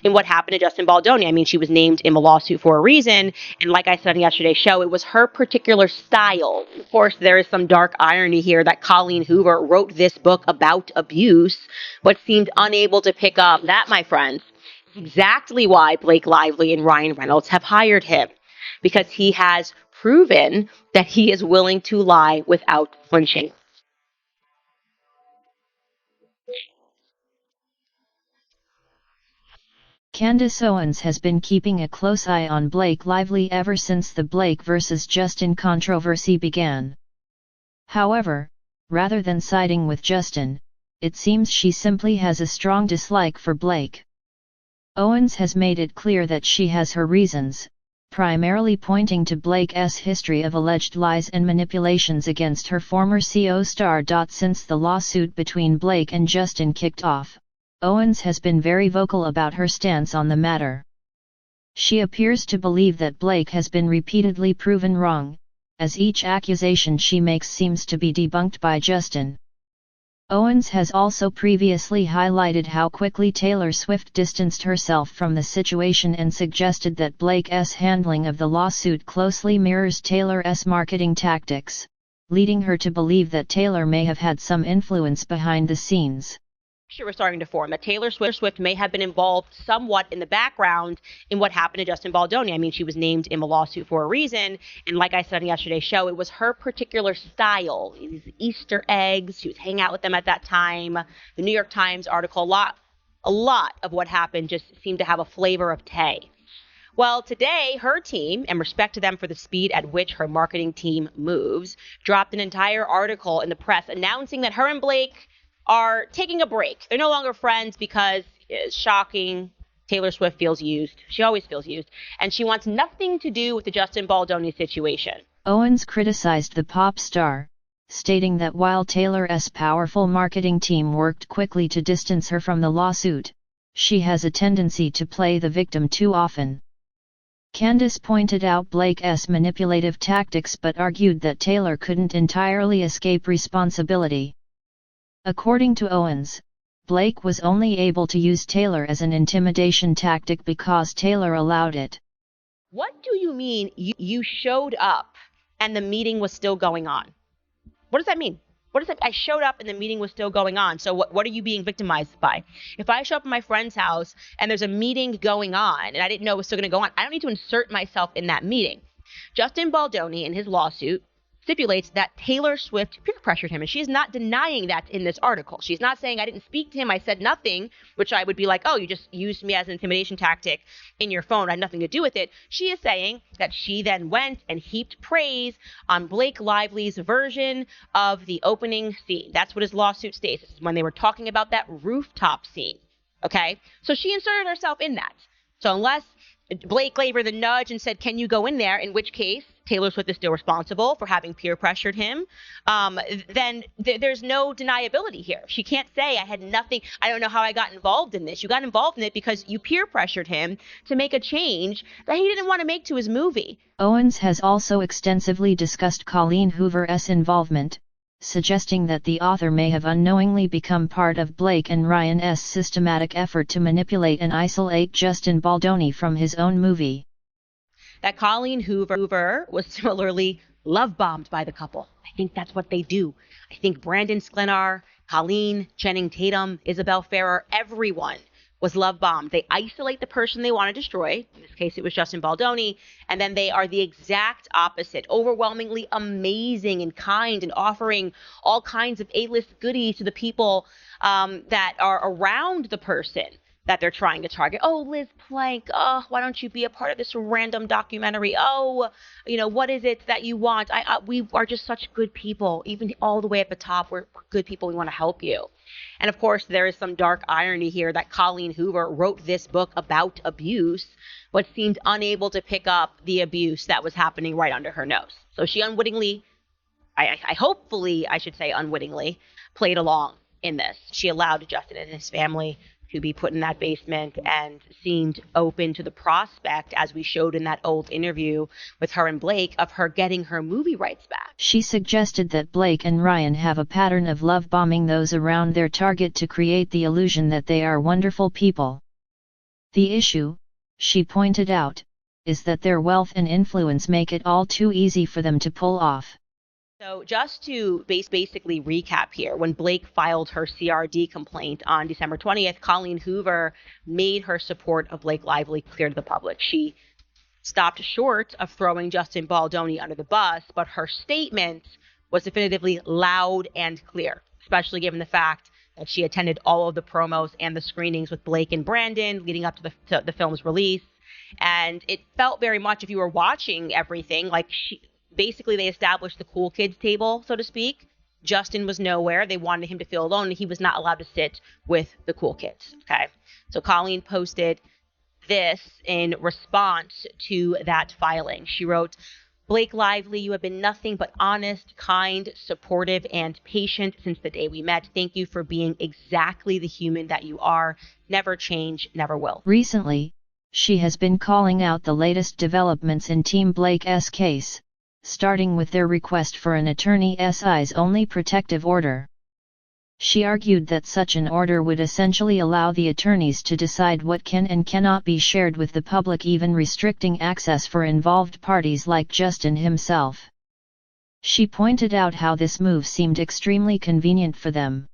in what happened to Justin Baldoni. I mean, she was named in a lawsuit for a reason. And like I said on yesterday's show, it was her particular style. Of course, there is some dark irony here that Colleen Hoover wrote this book about abuse, but seemed unable to pick up. That, my friends, is exactly why Blake Lively and Ryan Reynolds have hired him, because he has proven that he is willing to lie without flinching. Candace Owens has been keeping a close eye on Blake Lively ever since the Blake versus Justin controversy began. However, rather than siding with Justin, it seems she simply has a strong dislike for Blake. Owens has made it clear that she has her reasons, primarily pointing to Blake's history of alleged lies and manipulations against her former co-star. Since the lawsuit between Blake and Justin kicked off, Owens has been very vocal about her stance on the matter. She appears to believe that Blake has been repeatedly proven wrong, as each accusation she makes seems to be debunked by Justin. Owens has also previously highlighted how quickly Taylor Swift distanced herself from the situation and suggested that Blake's handling of the lawsuit closely mirrors Taylor's marketing tactics, leading her to believe that Taylor may have had some influence behind the scenes. We're starting to form that Taylor Swift may have been involved somewhat in the background in what happened to Justin Baldoni. I mean, she was named in a lawsuit for a reason. And like I said on yesterday's show, it was her particular style. These Easter eggs, she was hanging out with them at that time. The New York Times article, a lot of what happened just seemed to have a flavor of Tay. Well, today, her team, and respect to them for the speed at which her marketing team moves, dropped an entire article in the press announcing that her and Blake are taking a break. They're no longer friends because, it's shocking, Taylor Swift feels used. She always feels used. And she wants nothing to do with the Justin Baldoni situation. Owens criticized the pop star, stating that while Taylor's powerful marketing team worked quickly to distance her from the lawsuit, she has a tendency to play the victim too often. Candace pointed out Blake's manipulative tactics but argued that Taylor couldn't entirely escape responsibility. According to Owens, Blake was only able to use Taylor as an intimidation tactic because Taylor allowed it. What do you mean you showed up and the meeting was still going on? What does that mean? What does that? I showed up and the meeting was still going on. So what are you being victimized by? If I show up at my friend's house and there's a meeting going on and I didn't know it was still going to go on, I don't need to insert myself in that meeting. Justin Baldoni in his lawsuit stipulates that Taylor Swift peer pressured him, and she is not denying that in this article. She's not saying I didn't speak to him, I said nothing, which I would be like, oh, you just used me as an intimidation tactic in your phone. I had nothing to do with it. She is saying that she then went and heaped praise on Blake Lively's version of the opening scene. That's what his lawsuit states. This is when they were talking about that rooftop scene. Okay? So she inserted herself in that. So unless Blake gave her the nudge and said, can you go in there, in which case Taylor Swift is still responsible for having peer pressured him, then there's no deniability here. She can't say I had nothing. I don't know how I got involved in this. You got involved in it because you peer pressured him to make a change that he didn't want to make to his movie. Owens has also extensively discussed Colleen Hoover's involvement, suggesting that the author may have unknowingly become part of Blake and Ryan's systematic effort to manipulate and isolate Justin Baldoni from his own movie. That Colleen Hoover was similarly love-bombed by the couple. I think that's what they do. I think Brandon Sklenar, Colleen, Channing Tatum, Isabel Ferrer, everyone was love-bombed. They isolate the person they want to destroy. In this case, it was Justin Baldoni. And then they are the exact opposite, overwhelmingly amazing and kind and offering all kinds of A-list goodies to the people that are around the person that they're trying to target. Oh, Liz Plank, oh, why don't you be a part of this random documentary? Oh, what is it that you want? We are just such good people, even all the way at the top. We're good people. We want to help you. And of course, there is some dark irony here that Colleen Hoover wrote this book about abuse, but seemed unable to pick up the abuse that was happening right under her nose. So she unwittingly, hopefully, I should say unwittingly, played along in this. She allowed Justin and his family to be put in that basement and seemed open to the prospect, as we showed in that old interview with her and Blake, of her getting her movie rights back. She suggested that Blake and Ryan have a pattern of love bombing those around their target to create the illusion that they are wonderful people. The issue, she pointed out, is that their wealth and influence make it all too easy for them to pull off. So just to basically recap here, when Blake filed her CRD complaint on December 20th, Colleen Hoover made her support of Blake Lively clear to the public. She stopped short of throwing Justin Baldoni under the bus, but her statement was definitively loud and clear, especially given the fact that she attended all of the promos and the screenings with Blake and Brandon leading up to the film's release. And it felt very much, if you were watching everything, like basically they established the cool kids table, so to speak. Justin was nowhere. They wanted him to feel alone, and he was not allowed to sit with the cool kids. Okay. So Colleen posted this in response to that filing. She wrote, "Blake Lively, you have been nothing but honest, kind, supportive, and patient since the day we met. Thank you for being exactly the human that you are. Never change, never will." Recently, she has been calling out the latest developments in Team Blake's case, starting with their request for an attorney's eyes-only protective order. She argued that such an order would essentially allow the attorneys to decide what can and cannot be shared with the public, even restricting access for involved parties like Justin himself. She pointed out how this move seemed extremely convenient for them.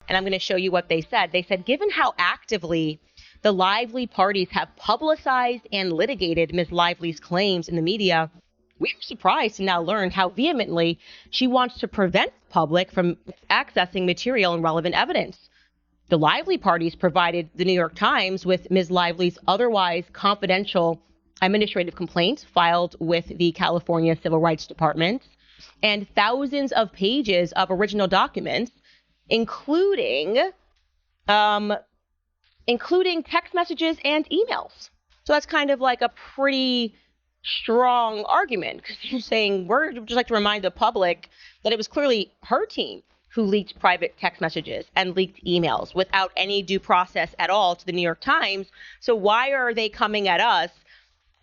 And I'm going to show you what they said. They said, given how actively the Lively parties have publicized and litigated Ms. Lively's claims in the media, we are surprised to now learn how vehemently she wants to prevent the public from accessing material and relevant evidence. The Lively parties provided the New York Times with Ms. Lively's otherwise confidential administrative complaints filed with the California Civil Rights Department and thousands of pages of original documents, including text messages and emails. So that's kind of like a pretty strong argument, because you're saying we're just like to remind the public that it was clearly her team who leaked private text messages and leaked emails without any due process at all to the New York Times. So why are they coming at us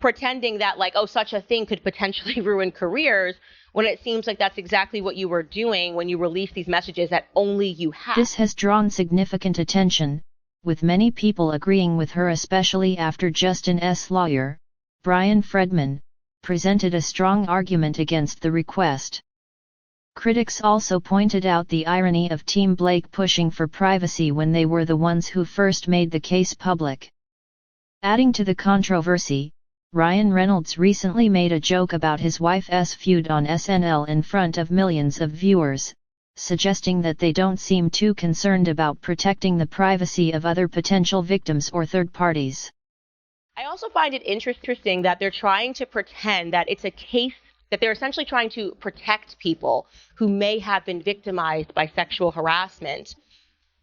pretending that like, oh, such a thing could potentially ruin careers, when it seems like that's exactly what you were doing when you released these messages that only you had? This has drawn significant attention, with many people agreeing with her, especially after Justin's lawyer, Brian Fredman, presented a strong argument against the request. Critics also pointed out the irony of Team Blake pushing for privacy when they were the ones who first made the case public. Adding to the controversy, Ryan Reynolds recently made a joke about his wife's feud on SNL in front of millions of viewers, suggesting that they don't seem too concerned about protecting the privacy of other potential victims or third parties. I also find it interesting that they're trying to pretend that it's a case, that they're essentially trying to protect people who may have been victimized by sexual harassment,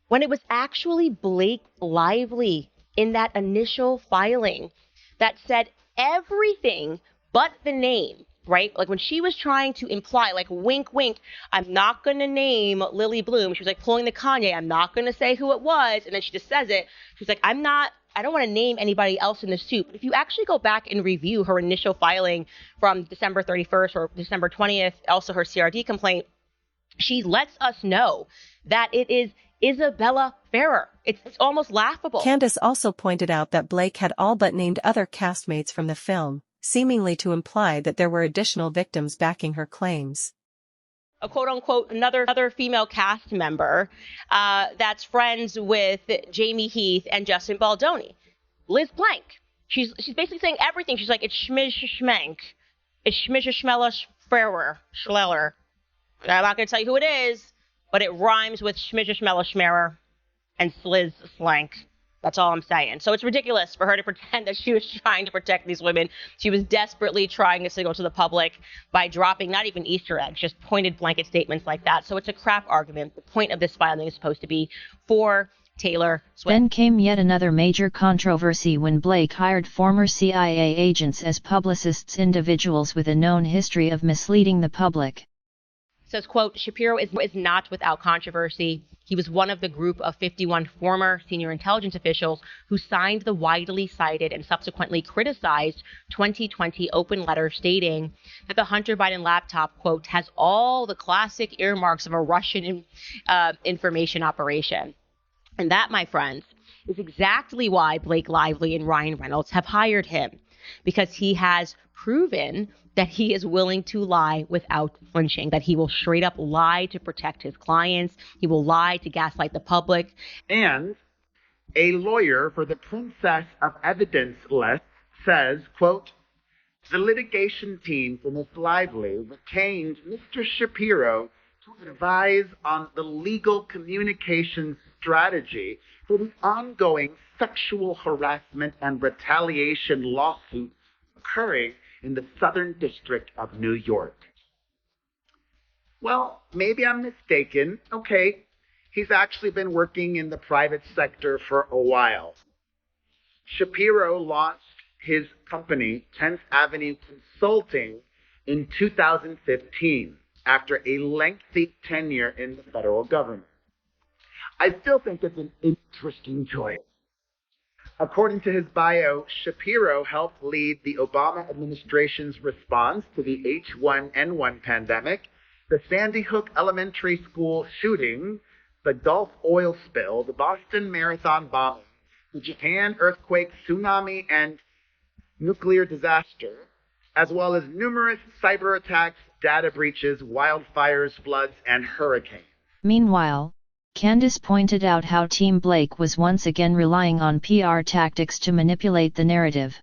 when it was actually Blake Lively in that initial filing that said everything but the name, right? Like when she was trying to imply, like wink, wink, I'm not going to name Lily Bloom. She was like pulling the Kanye, I'm not going to say who it was. And then she just says it. She's like, I don't want to name anybody else in the soup. But if you actually go back and review her initial filing from December 31st or December 20th, also her CRD complaint, she lets us know that it is Isabella Ferrer. It's almost laughable. Candace also pointed out that Blake had all but named other castmates from the film, seemingly to imply that there were additional victims backing her claims. A quote-unquote another female cast member that's friends with Jamie Heath and Justin Baldoni, Liz Blank. She's basically saying everything. She's like, it's schmiz schmank. It's schmiz schmella schleller. I'm not going to tell you who it is, but it rhymes with schmiz schmella schmerer and sliz slank. That's all I'm saying. So it's ridiculous for her to pretend that she was trying to protect these women. She was desperately trying to signal to the public by dropping not even Easter eggs, just pointed blanket statements like that. So it's a crap argument. The point of this filing is supposed to be for Taylor Swift. Then came yet another major controversy when Blake hired former CIA agents as publicists, individuals with a known history of misleading the public. Says, quote, Shapiro is not without controversy. He was one of the group of 51 former senior intelligence officials who signed the widely cited and subsequently criticized 2020 open letter stating that the Hunter Biden laptop, quote, has all the classic earmarks of a Russian information operation. And that, my friends, is exactly why Blake Lively and Ryan Reynolds have hired him, because he has proven that he is willing to lie without flinching, that he will straight up lie to protect his clients. He will lie to gaslight the public. And a lawyer for the Princess of Evidence list says, quote, the litigation team for Ms. Lively retained Mr. Shapiro to advise on the legal communications strategy for the ongoing sexual harassment and retaliation lawsuit occurring in the Southern District of New York. Well, maybe I'm mistaken. Okay, he's actually been working in the private sector for a while. Shapiro launched his company, 10th Avenue Consulting, in 2015 after a lengthy tenure in the federal government. I still think it's an interesting choice. According to his bio, Shapiro helped lead the Obama administration's response to the H1N1 pandemic, the Sandy Hook Elementary School shooting, the Gulf oil spill, the Boston Marathon bombing, the Japan earthquake, tsunami, and nuclear disaster, as well as numerous cyber attacks, data breaches, wildfires, floods, and hurricanes. Meanwhile, Candace pointed out how Team Blake was once again relying on PR tactics to manipulate the narrative.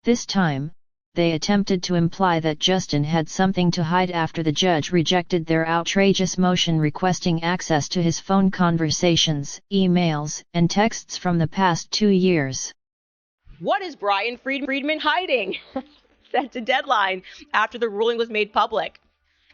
This time, they attempted to imply that Justin had something to hide after the judge rejected their outrageous motion requesting access to his phone conversations, emails, and texts from the past 2 years. What is Brian Friedman hiding? Said to Deadline after the ruling was made public.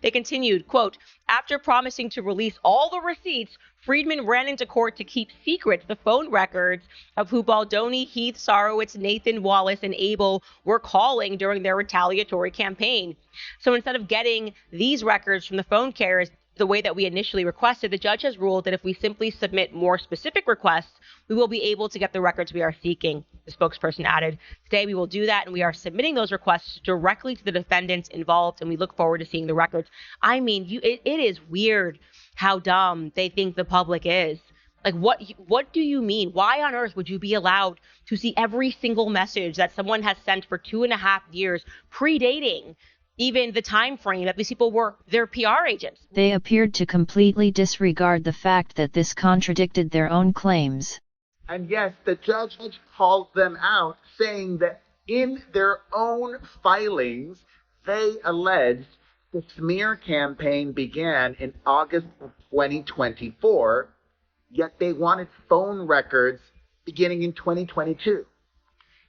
They continued, quote, after promising to release all the receipts, Friedman ran into court to keep secret the phone records of who Baldoni, Heath, Sarowitz, Nathan, Wallace, and Abel were calling during their retaliatory campaign. So instead of getting these records from the phone carriers the way that we initially requested, the judge has ruled that if we simply submit more specific requests, we will be able to get the records we are seeking, the spokesperson added. Today we will do that, and we are submitting those requests directly to the defendants involved, and we look forward to seeing the records. I mean, it is weird how dumb they think the public is. Like, what do you mean? Why on earth would you be allowed to see every single message that someone has sent for 2.5 years, predating even the time frame that these people were their PR agents? They appeared to completely disregard the fact that this contradicted their own claims. And yes, the judge called them out, saying that in their own filings, they alleged the smear campaign began in August of 2024, yet they wanted phone records beginning in 2022.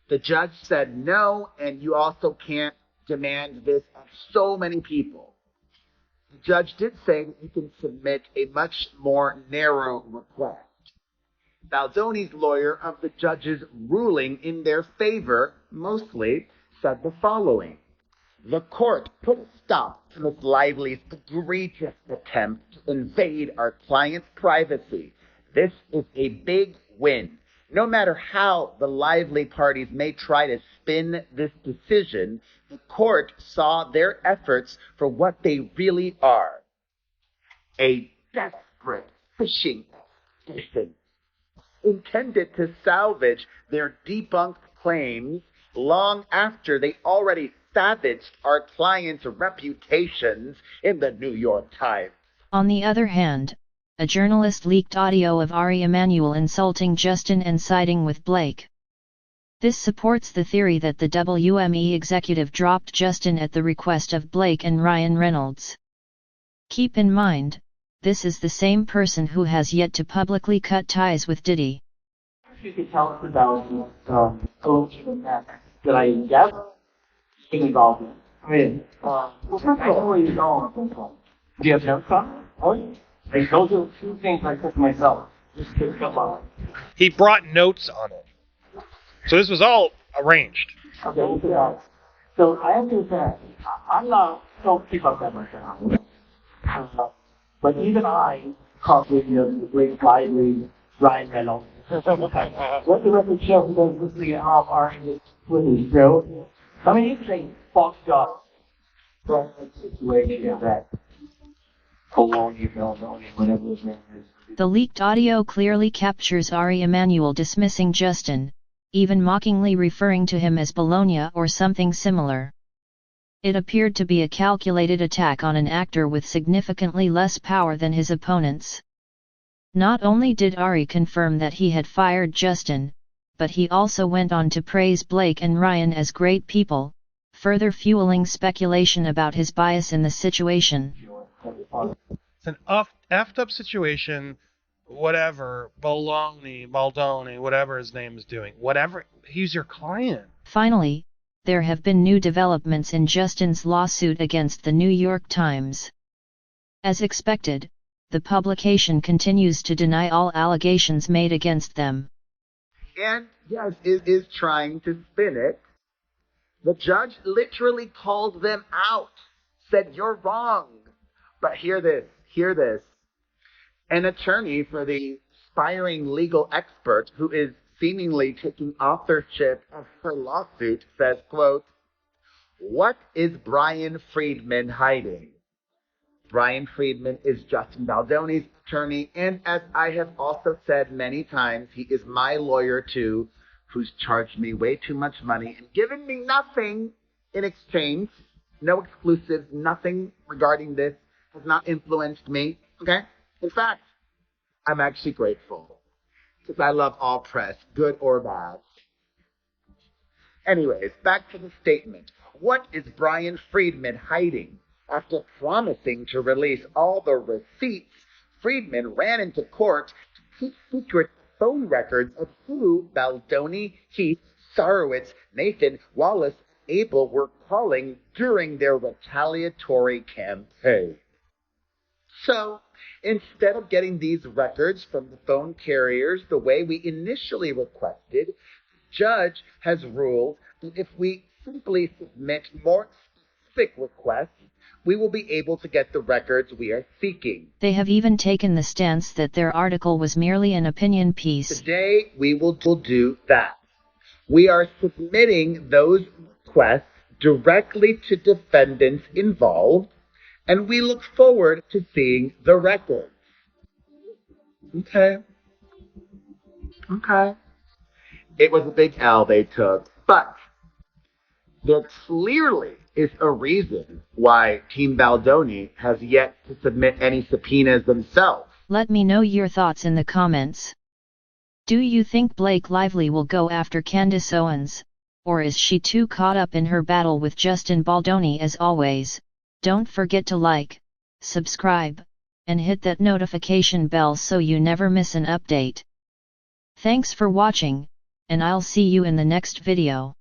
The judge said no, and you also can't demand this of so many people. The judge did say that you can submit a much more narrow request. Baldoni's lawyer of the judge's ruling in their favor mostly said the following. The court put a stop to Ms. Lively's egregious attempt to invade our client's privacy. This is a big win. No matter how the Lively parties may try to spin this decision, the court saw their efforts for what they really are. A desperate fishing expedition intended to salvage their debunked claims long after they already savaged our clients' reputations in the New York Times. On the other hand, a journalist leaked audio of Ari Emanuel insulting Justin and siding with Blake. This supports the theory that the WME executive dropped Justin at the request of Blake and Ryan Reynolds. Keep in mind, this is the same person who has yet to publicly cut ties with Diddy. You could tell us about coaching that I guess involved in. I mean, I always know. Do you have notes on it? Like, those are 2 things I took myself. Just to come on. He brought notes on it. So this was all arranged. Okay, so I have to say, I'm not, don't keep up that much now. But even I caught video of the great Lively, Ryan Reynolds. What the record shows was listening at half Ari with his throat. I mean, you can say fucked up situation that Poloni, Meloni, whatever his name is. The leaked audio clearly captures Ari Emanuel dismissing Justin, even mockingly referring to him as Bologna or something similar. It appeared to be a calculated attack on an actor with significantly less power than his opponents. Not only did Ari confirm that he had fired Justin, but he also went on to praise Blake and Ryan as great people, further fueling speculation about his bias in the situation. It's an effed up situation. Whatever, Baldoni, whatever his name is doing, whatever, he's your client. Finally, there have been new developments in Justin's lawsuit against the New York Times. As expected, the publication continues to deny all allegations made against them. And yes, is trying to spin it. The judge literally called them out, said you're wrong. But hear this. An attorney for the aspiring legal expert who is seemingly taking authorship of her lawsuit says, quote, "What is Brian Friedman hiding?" Brian Friedman is Justin Baldoni's attorney, and as I have also said many times, he is my lawyer too, who's charged me way too much money and given me nothing in exchange. No exclusives, nothing regarding this has not influenced me, okay? In fact, I'm actually grateful because I love all press, good or bad. Anyways, back to the statement. What is Brian Friedman hiding? After promising to release all the receipts, Friedman ran into court to keep secret phone records of who Baldoni, Heath, Sarowitz, Nathan, Wallace, Abel were calling during their retaliatory campaign. So, instead of getting these records from the phone carriers the way we initially requested, the judge has ruled that if we simply submit more specific requests, we will be able to get the records we are seeking. They have even taken the stance that their article was merely an opinion piece. Today, we will do that. We are submitting those requests directly to defendants involved, and we look forward to seeing the records. Okay. It was a big L they took, but there clearly is a reason why Team Baldoni has yet to submit any subpoenas themselves. Let me know your thoughts in the comments. Do you think Blake Lively will go after Candace Owens, or is she too caught up in her battle with Justin Baldoni? As always, don't forget to like, subscribe, and hit that notification bell so you never miss an update. Thanks for watching, and I'll see you in the next video.